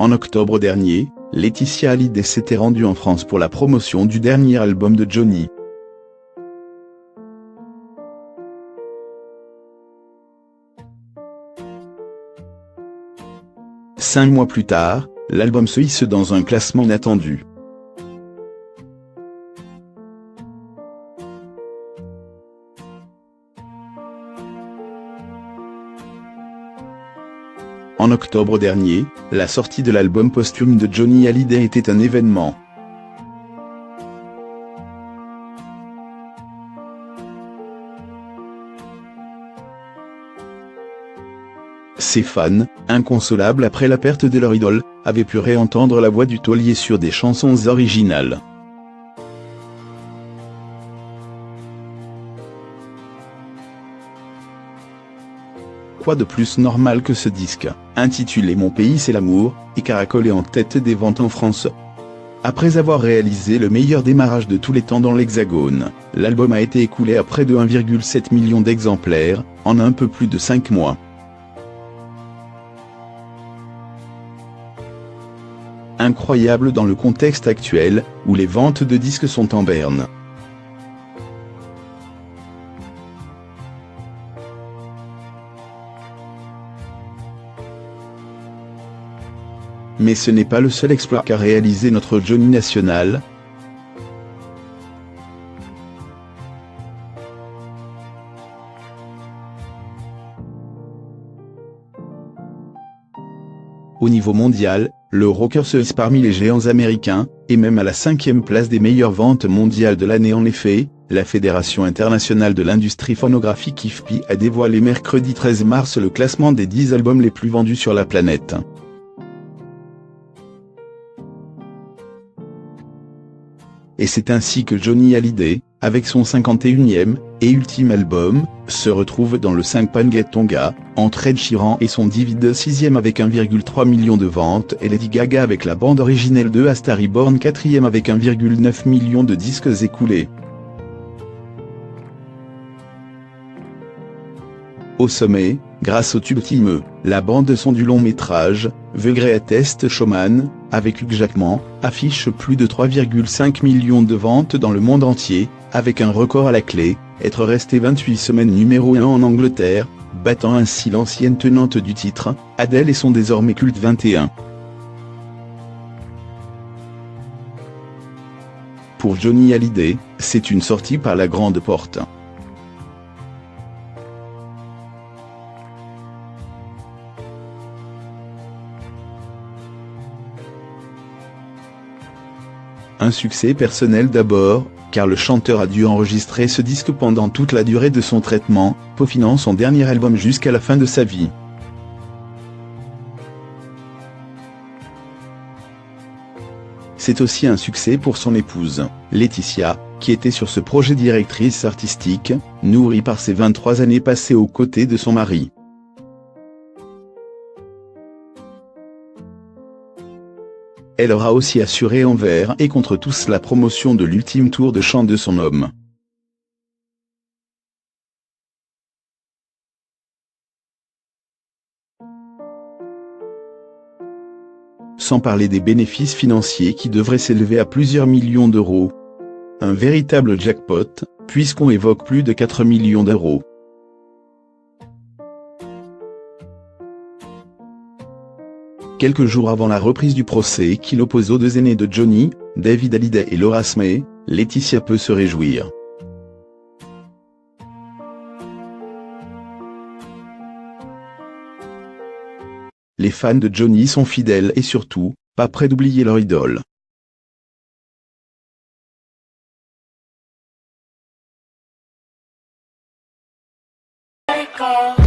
En octobre dernier, Laetitia Hallyday s'était rendue en France pour la promotion du dernier album de Johnny. Cinq mois plus tard, l'album se hisse dans un classement inattendu. En octobre dernier, la sortie de l'album posthume de Johnny Hallyday était un événement. Ses fans, inconsolables après la perte de leur idole, avaient pu réentendre la voix du taulier sur des chansons originales. Quoi de plus normal que ce disque, intitulé Mon pays c'est l'amour, et caracolé en tête des ventes en France. Après avoir réalisé le meilleur démarrage de tous les temps dans l'Hexagone, l'album a été écoulé à près de 1,7 million d'exemplaires, en un peu plus de 5 mois. Incroyable dans le contexte actuel, où les ventes de disques sont en berne. Mais ce n'est pas le seul exploit qu'a réalisé notre Johnny national. Au niveau mondial, le rocker se hisse parmi les géants américains, et même à la 5e place des meilleures ventes mondiales de l'année. En effet, la Fédération internationale de l'industrie phonographique IFPI a dévoilé mercredi 13 mars le classement des 10 albums les plus vendus sur la planète. Et c'est ainsi que Johnny Hallyday, avec son 51e et ultime album, se retrouve dans le 5 Get Tonga, entre Ed Sheeran et son Divid 6e avec 1,3 million de ventes et Lady Gaga avec la bande originelle de A Star Is Born 4e avec 1,9 million de disques écoulés. Au sommet, grâce au tube Time, la bande-son du long-métrage, The Greatest Showman, avec Hugh Jackman, affiche plus de 3,5 millions de ventes dans le monde entier, avec un record à la clé, être resté 28 semaines numéro 1 en Angleterre, battant ainsi l'ancienne tenante du titre, Adele et son désormais culte 21. Pour Johnny Hallyday, c'est une sortie par la grande porte. Un succès personnel d'abord, car le chanteur a dû enregistrer ce disque pendant toute la durée de son traitement, peaufinant son dernier album jusqu'à la fin de sa vie. C'est aussi un succès pour son épouse, Laetitia, qui était sur ce projet directrice artistique, nourrie par ses 23 années passées aux côtés de son mari. Elle aura aussi assuré envers et contre tous la promotion de l'ultime tour de chant de son homme. Sans parler des bénéfices financiers qui devraient s'élever à plusieurs millions d'euros. Un véritable jackpot, puisqu'on évoque plus de 4 millions d'euros. Quelques jours avant la reprise du procès qui l'oppose aux deux aînés de Johnny, David Hallyday et Laura Smee, Laetitia peut se réjouir. Les fans de Johnny sont fidèles et surtout, pas près d'oublier leur idole. Call.